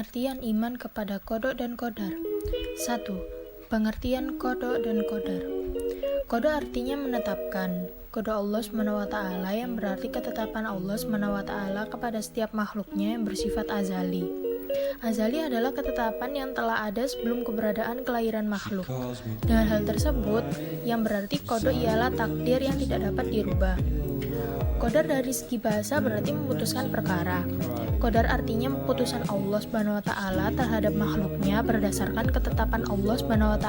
Pengertian iman kepada qada dan qadar. 1. Pengertian qada dan qadar. Qada artinya menetapkan. Qada Allah SWT yang berarti ketetapan Allah SWT kepada setiap makhluknya yang bersifat azali. Azali adalah ketetapan yang telah ada sebelum keberadaan kelahiran makhluk. Dengan hal tersebut, yang berarti qada ialah takdir yang tidak dapat dirubah. Qadar dari segi bahasa berarti memutuskan perkara. Qadar artinya putusan Allah SWT terhadap makhluknya berdasarkan ketetapan Allah SWT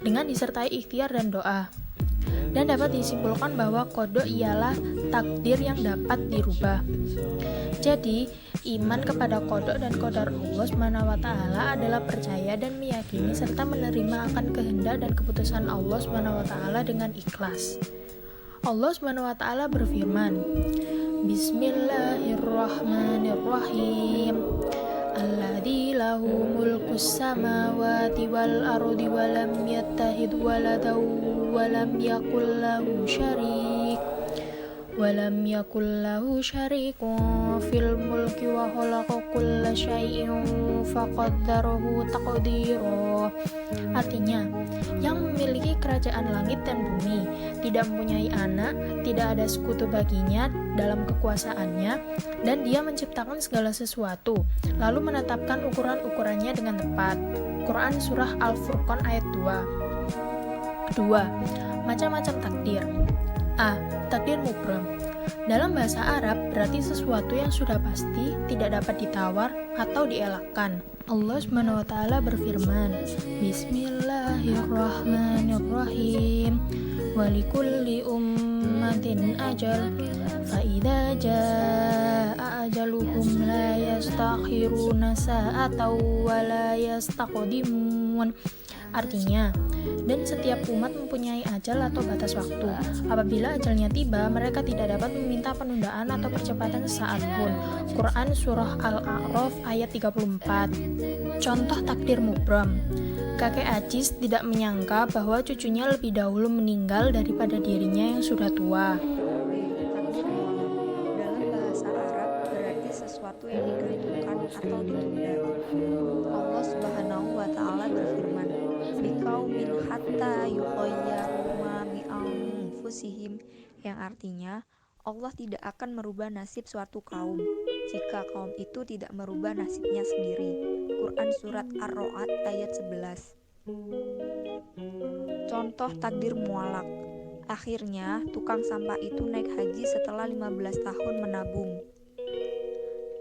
dengan disertai ikhtiar dan doa. Dan dapat disimpulkan bahwa qada ialah takdir yang dapat dirubah. Jadi, iman kepada qada dan qadar Allah SWT adalah percaya dan meyakini serta menerima akan kehendak dan keputusan Allah SWT dengan ikhlas. Allah SWT berfirman, Bismillahirrahmanirrahim. Alladzi lahu mulkus samawati wal ardi wa lam yattahid waladan wa lam yakul lahu syarikun fil mulki wa khalaqa kulla syai'in faqaddarahu taqdira. Artinya, yang memiliki kerajaan langit dan bumi, tidak mempunyai anak, tidak ada sekutu baginya dalam kekuasaannya, dan dia menciptakan segala sesuatu, lalu menetapkan ukuran-ukurannya dengan tepat. Quran Surah Al-Furqan ayat 2. 2. Macam-macam takdir. A. Takdir mubram. Dalam bahasa Arab berarti sesuatu yang sudah pasti, tidak dapat ditawar atau dielakkan. Allah SWT berfirman, Bismillahirrahmanirrahim. Walikulli ummatin ajal, faida jaa ajaluhum la yastakhiruna sa'atan wa la yastaqdimun. Artinya, dan setiap umat mempunyai ajal atau batas waktu. Apabila ajalnya tiba, mereka tidak dapat meminta penundaan atau percepatan sesaat pun. Quran Surah Al-A'raf ayat 34. Contoh takdir mubram. Kakek Ajis tidak menyangka bahwa cucunya lebih dahulu meninggal daripada dirinya yang sudah tua. Dalam bahasa Arab berarti sesuatu yang digantungkan atau ditunda. Allah Subhanahu wa Ta'ala berfirman, biqaumin hatta yughayyiru ma bi anfusihim, yang artinya Allah tidak akan merubah nasib suatu kaum jika kaum itu tidak merubah nasibnya sendiri. Quran Surat Ar-Ra'd ayat 11. Contoh takdir mualak. Akhirnya tukang sampah itu naik haji setelah 15 tahun menabung.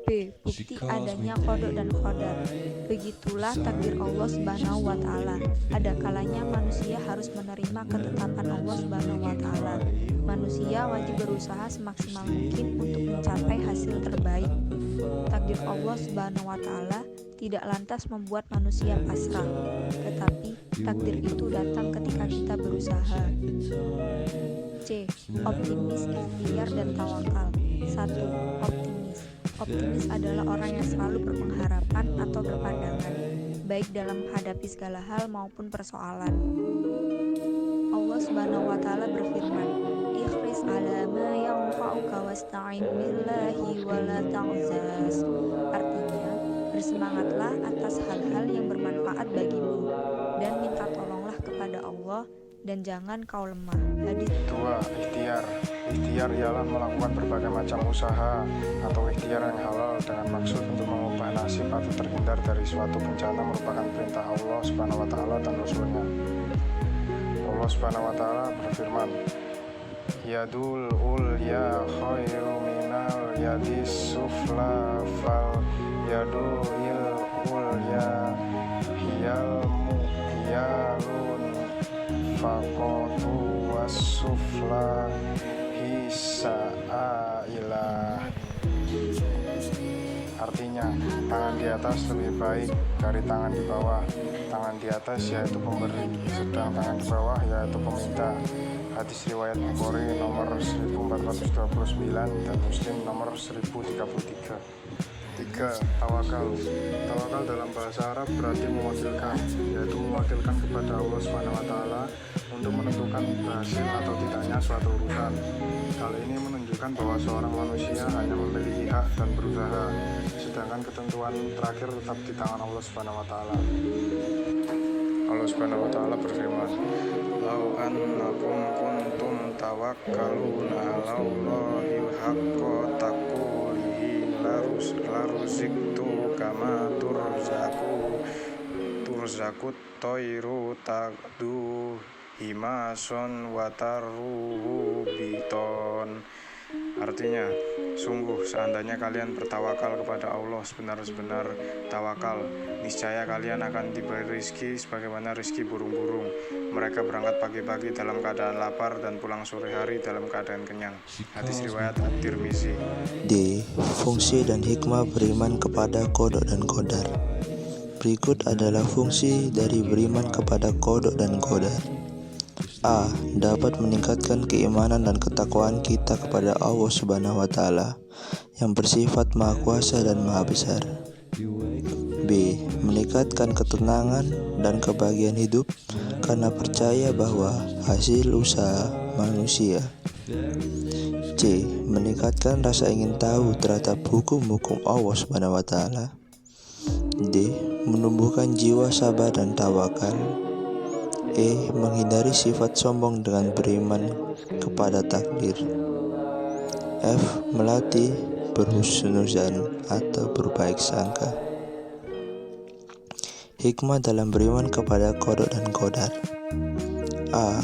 B. Bukti adanya qada dan qadar. Begitulah takdir Allah Subhanahu wa Ta'ala. Ada kalanya manusia harus menerima ketetapan Allah Subhanahu wa Ta'ala. Manusia wajib berusaha semaksimal mungkin untuk mencapai hasil terbaik. Takdir Allah Subhanahu wa Ta'ala tidak lantas membuat manusia pasrah, tetapi takdir itu datang ketika kita berusaha. C. Optimis, ikhtiar, dan tawakal. 1. Optimis adalah orang yang selalu berpengharapan atau berpandangan, baik dalam menghadapi segala hal maupun persoalan. Allah Subhanahu wa Ta'ala berfirman, Ikhris ala ma yanfa'uka wasta'in billahi wa la ta'zaz. Artinya, bersemangatlah atas hal-hal yang bermanfaat bagimu dan minta tolonglah kepada Allah dan jangan kau lemah. Hadis 2. Ikhtiar. Ikhtiar ialah melakukan berbagai macam usaha atau ikhtiar yang halal dengan maksud untuk mengubah nasib atau terhindar dari suatu bencana merupakan perintah Allah Subhanahu wa Ta'ala dan Rasulnya. Allah Subhanahu wa Ta'ala berfirman, Yadul ulya khairu minal yadis sufla fal yadul ulya hiyalun faqatu wasufla hisa'ailah. Artinya, tangan di atas lebih baik dari tangan di bawah. Tangan di atas yaitu pemberi, sedang tangan di bawah yaitu peminta. Hadis riwayat Bukhari nomor 1429 dan Muslim nomor 1033. 3. Tawakal. Tawakal dalam bahasa Arab berarti mewakilkan, yaitu mewakilkan kepada Allah Subhanahu wa Ta'ala untuk menentukan berhasil atau tidaknya suatu urusan. Hal ini menunjukkan bahwa seorang manusia hanya memiliki hak dan berusaha. sedangkan ketentuan terakhir tetap di tangan Allah Subhanahu wa taala. Allah Subhanahu wa taala berfirman, "Lau annakum kuntum tawakkaluna 'alallahi haqqa taqulih laruziktu kama turzakut toiru taqdu himason wataruhu biton." Artinya, sungguh seandainya kalian bertawakal kepada Allah sebenar-benar tawakal, niscaya kalian akan diberi rizki sebagaimana rizki burung-burung. Mereka berangkat pagi-pagi dalam keadaan lapar dan pulang sore hari dalam keadaan kenyang. Hadis riwayat At-Tirmizi. D. Fungsi dan hikmah beriman kepada qada dan qadar. Berikut adalah fungsi dari beriman kepada qada dan qadar. A. Dapat meningkatkan keimanan dan ketakwaan kita kepada Allah Subhanahu wa taala yang bersifat Maha Kuasa dan Maha Besar. B. Meningkatkan ketenangan dan kebahagiaan hidup karena percaya bahwa hasil usaha manusia. C. Meningkatkan rasa ingin tahu terhadap hukum-hukum Allah Subhanahu wa taala. D. Menumbuhkan jiwa sabar dan tawakal. E. Menghindari sifat sombong dengan beriman kepada takdir. F. Melatih berhusnuzan atau berbaik sangka. Hikmah dalam beriman kepada qada dan qadar. A.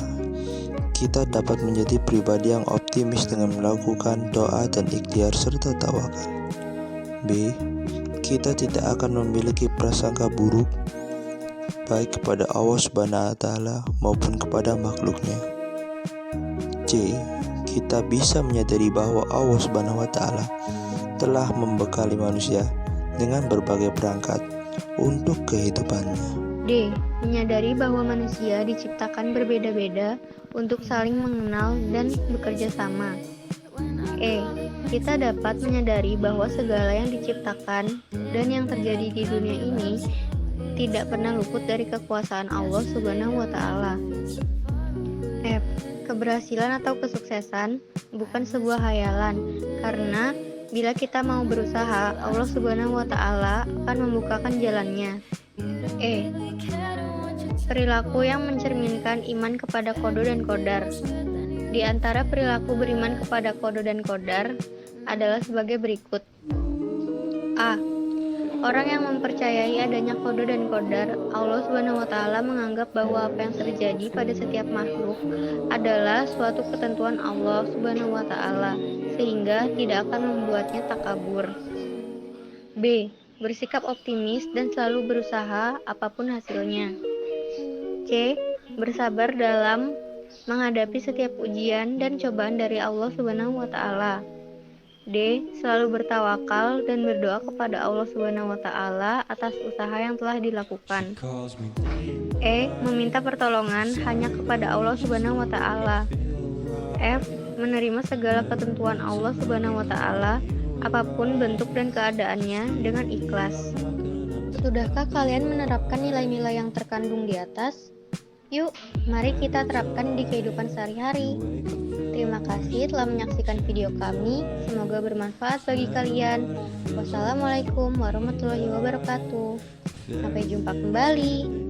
Kita dapat menjadi pribadi yang optimis dengan melakukan doa dan ikhtiar serta tawakal. B. Kita tidak akan memiliki prasangka buruk baik kepada Allah Subhanahu wa taala maupun kepada makhluknya. C. Kita bisa menyadari bahwa Allah Subhanahu wa taala telah membekali manusia dengan berbagai perangkat untuk kehidupannya. D. Menyadari bahwa manusia diciptakan berbeda-beda untuk saling mengenal dan bekerja sama. E. Kita dapat menyadari bahwa segala yang diciptakan dan yang terjadi di dunia ini tidak pernah luput dari kekuasaan Allah Subhanahu wa taala. F. Keberhasilan atau kesuksesan bukan sebuah hayalan, karena bila kita mau berusaha, Allah Subhanahu wa taala akan membukakan jalannya. E. Perilaku yang mencerminkan iman kepada qada dan qadar. Di antara perilaku beriman kepada qada dan qadar adalah sebagai berikut. A. Orang yang mempercayai adanya qada dan qadar, Allah Subhanahu wa taala menganggap bahwa apa yang terjadi pada setiap makhluk adalah suatu ketentuan Allah Subhanahu wa taala, sehingga tidak akan membuatnya takabur. B. Bersikap optimis dan selalu berusaha apapun hasilnya. C. Bersabar dalam menghadapi setiap ujian dan cobaan dari Allah Subhanahu wa taala. D. Selalu bertawakal dan berdoa kepada Allah Subhanahu wa taala atas usaha yang telah dilakukan. E. Meminta pertolongan hanya kepada Allah Subhanahu wa taala. F. Menerima segala ketentuan Allah Subhanahu wa taala apapun bentuk dan keadaannya dengan ikhlas. Sudahkah kalian menerapkan nilai-nilai yang terkandung di atas? Yuk, mari kita terapkan di kehidupan sehari-hari. Terima kasih telah menyaksikan video kami. Semoga bermanfaat bagi kalian. Wassalamualaikum warahmatullahi wabarakatuh. Sampai jumpa kembali.